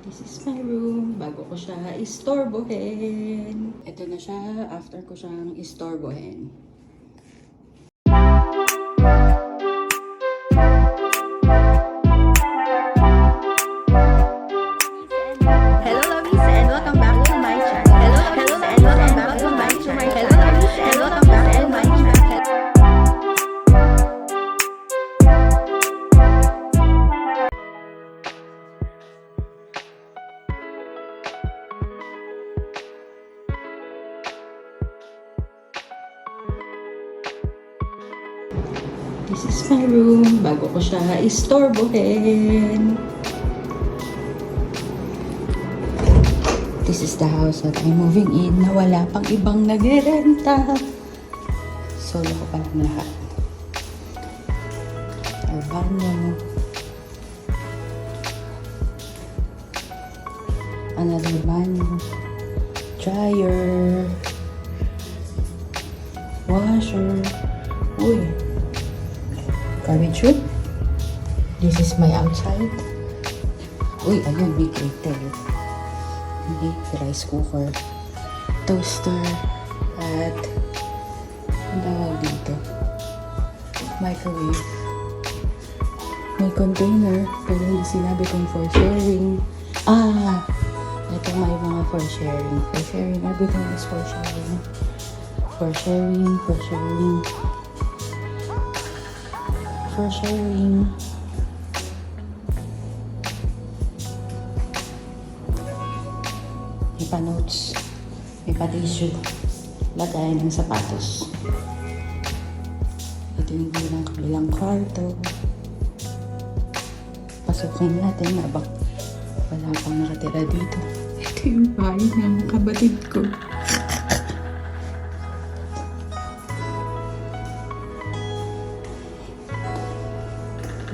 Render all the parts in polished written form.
This is my room. Bago ko siya istorbohin. Ito na siya after ko siyang istorbohin. Hello lovies and welcome back to my channel. Hello lovies and welcome back to my channel. Hello lovies and welcome back to my channel. This is my room. Bago ko siya istorbohin. This is the house that I'm moving in na wala pang ibang nagre-renta. Solo ko pa lang lahat. Our banyo. Another banyo. Dryer. Washer. Uy. Garbage chute. This is my outside. Uy, ayun, may kettle. Hindi, rice cooker. Toaster. At, ang tawag dito? Microwave. May container, pero hindi sinabi kung for sharing. Ito may mga for sharing. For sharing, everything is for sharing. For sharing, for sharing. For sharing. May pa-notes. May pa-tissue. Lagay ng sapatos. Ito yung kabilang kwarto. Pasukin natin. Wala pang nakatira dito. Ito yung bahay ng kabatid ko.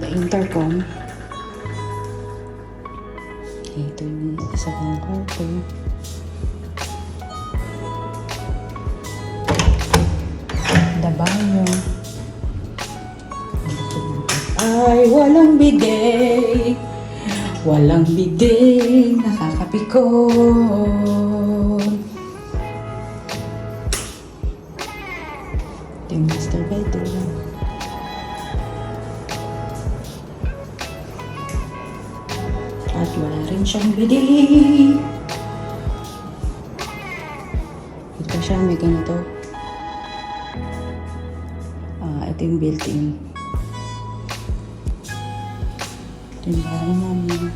The intercom. Ito yung isa pang kwarto. The banyo. Ay, walang bidet. Walang bidet. Nakakapikon. Ito yung master bedroom. At wala rin siyang bidet. Ito siya, may ganito. Ito yung built-in. Ito yung bahay namin.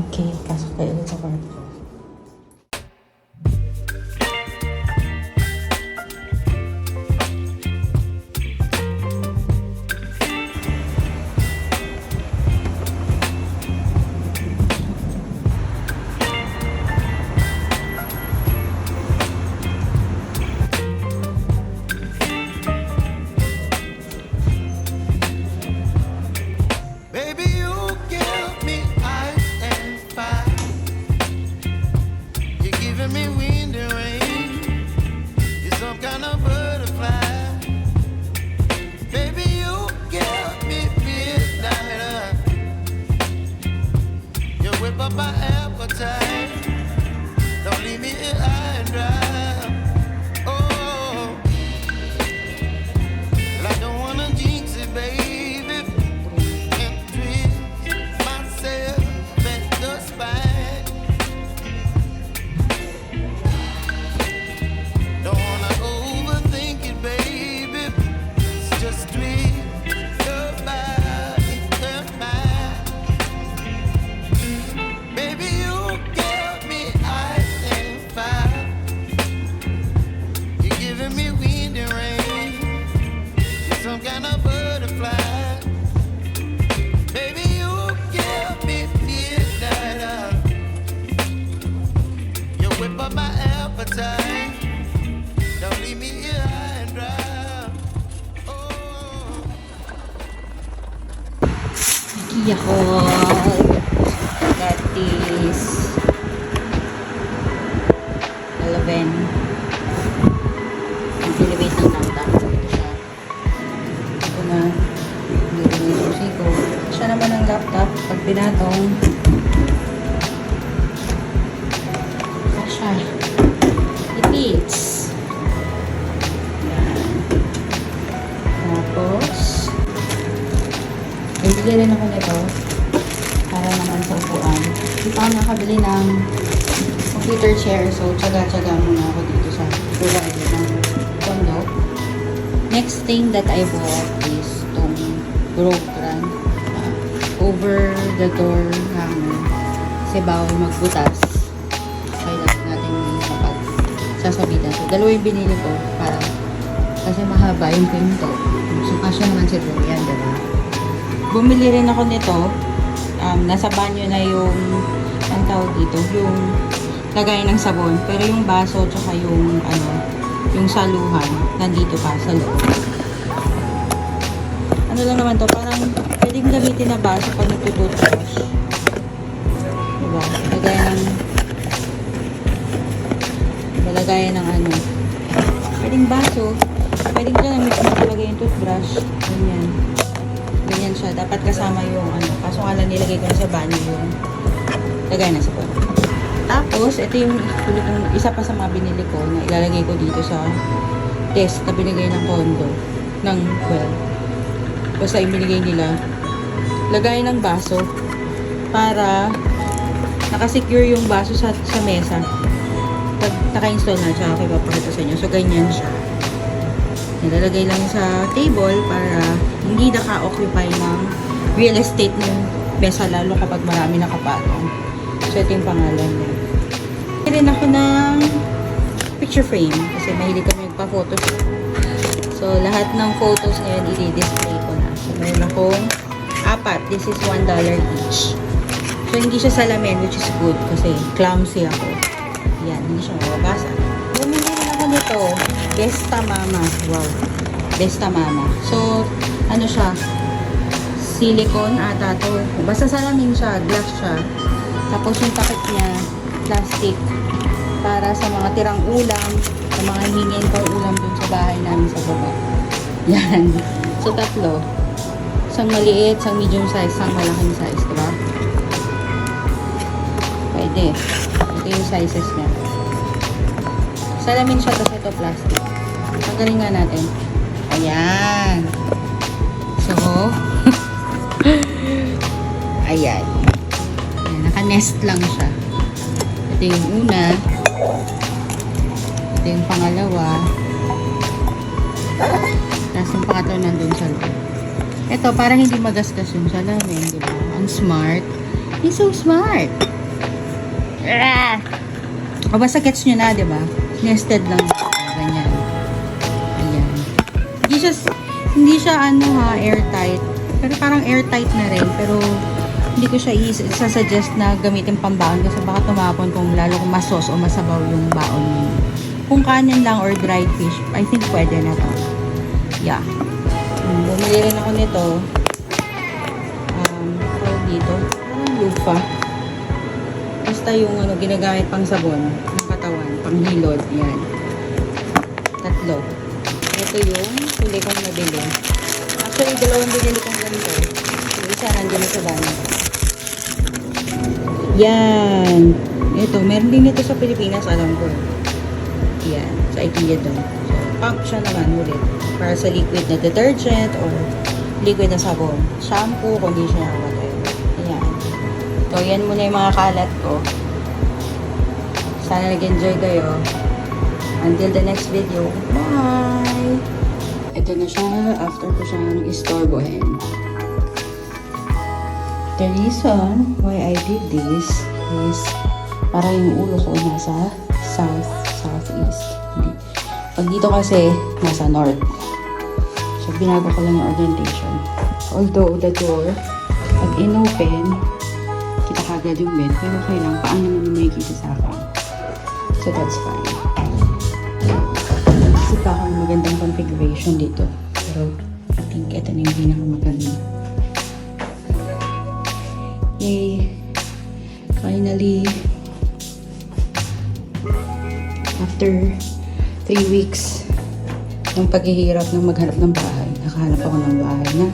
Okay, pasok kayo ulit sa kwarto ko. My appetite, don't leave me here high and dry. Oh, well, I don't wanna jinx it, baby, and twist myself at the spine. Don't wanna overthink it, baby. It's just twist your body and mine. Baby, you give me ice and fire. You're giving me wind and rain. You're some kind of butterfly. Baby, you give me midnight. You whip up my appetite. Don't leave me here high and dry. Oh. Yakol. That is 11. Ang elevate ng tangtang. Ito siya. Ito na. Sigo. Siya naman ang laptop. Pag pinatong, siya. It fits. Yan. Tapos, bibili rin ako nito para naman sa upuan. Dito ako nakabili ng computer chair. So, tsaga-tsaga muna ako dito sa provider ng condo. Next thing that I bought is itong Groscran over the door hanger. Kasi bawal magbutas. Kailangan natin may mapag-sasabitan. So, dalawa yung binili ko para kasi mahaba yung pinto. So, kasya naman si Dorian, diba? Bumili rin ako nito. Nasa banyo na yung ang tawag dito, yung lagay ng sabon. Pero yung baso tsaka yung yung saluhan nandito pa sa loob. Ano lang naman to, parang pwedeng gamitin na baso pag nagtututbrush. Diba? Lagayan ng pwedeng baso, pwedeng gamitin na talaga yung toothbrush. Ganyan siya. Dapat kasama yung kaso nga lang nilagay ko na sa banyo yung lagay na sabon. Tapos, ito yung isa pa sa mga binili ko na ilalagay ko dito sa desk na binigay ng condo. Basta yung binigay nila. Lagay ng baso para nakasecure yung baso sa mesa. Pag naka-install na siya, okay, papakita sa inyo. So, ganyan siya. Nilalagay lang sa table para hindi naka-occupy ng real estate ng mesa, lalo kapag marami nakapatong. So, ito yung pangalan niya. Rin ako ng picture frame kasi mahilig kami magpa-photos. So, lahat ng photos ngayon i-display ko na. So, meron akong 4. This is $1 each. So, hindi siya salamin, which is good kasi clumsy ako. Yan, hindi siya mababasa. Bumili rin ako nito. Besta Mama. Wow. Besta Mama. So, ano siya? Silicone ata to. Basta salamin siya. Glass siya. Tapos yung takip niya, plastic. Para sa mga tirang ulam, sa mga hingin pang ulam dun sa bahay namin sa baba. Yan. So, 3. Isang maliit, isang medium size, isang malaking size. Diba? Pwede. Ito yung sizes niya. Salamin siya kasi ito plastic. Pagaling nga natin. Ayan. So, ayan. Naka-nest lang siya. Ito yung una. Ito yung pangalawa. Tapos yung pangatlo nandun sa loob. Ito, para hindi magasgas yung salamin, di ba? Ang smart. He's so smart. O basta gets nyo na, di ba? Nested lang. Ganyan. Ayan. Hindi siya airtight. Pero parang airtight na rin. Pero hindi ko siya isa-suggest na gamitin pambaon kasi baka tumapon kung lalo kung masos o masabaw yung baon niyo. Kung kanin lang or dried fish, I think pwede na to. Yeah. Bumili rin ako nito. Dito. Lufa. Basta yung ginagamit pang sabon ng katawan, pang hilod. Yan. 3. Ito yung huli kong nabili. Actually, 2 binili kong ganito. Yung isa nandiyan sa bahay. Yan. Ito, meron din ito sa Pilipinas, alam ko. Yan, sa IKEA doon. So, pump siya naman ulit. Para sa liquid na detergent or liquid na sabon. Shampoo, conditioner, whatever. Yan. So, yan muna yung mga kalat ko. Sana nag-enjoy kayo. Until the next video. Bye! Ito na siya after ko siyang istorbohin. The reason why I did this is para yung ulo ko nasa southeast. Pag dito kasi nasa north. So, binago ko lang yung orientation. Although the door, pag in-open, kita kagad yung bed. Pero okay lang, paano naman makikita sa akin. So, that's fine. Isip pa ako ng magandang configuration dito. Pero, I think ito na yung pinakamaganda. Yay! Finally, after 3 weeks ng paghihirap ng maghanap ng bahay, nakahanap ako ng bahay na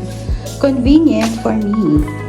convenient for me.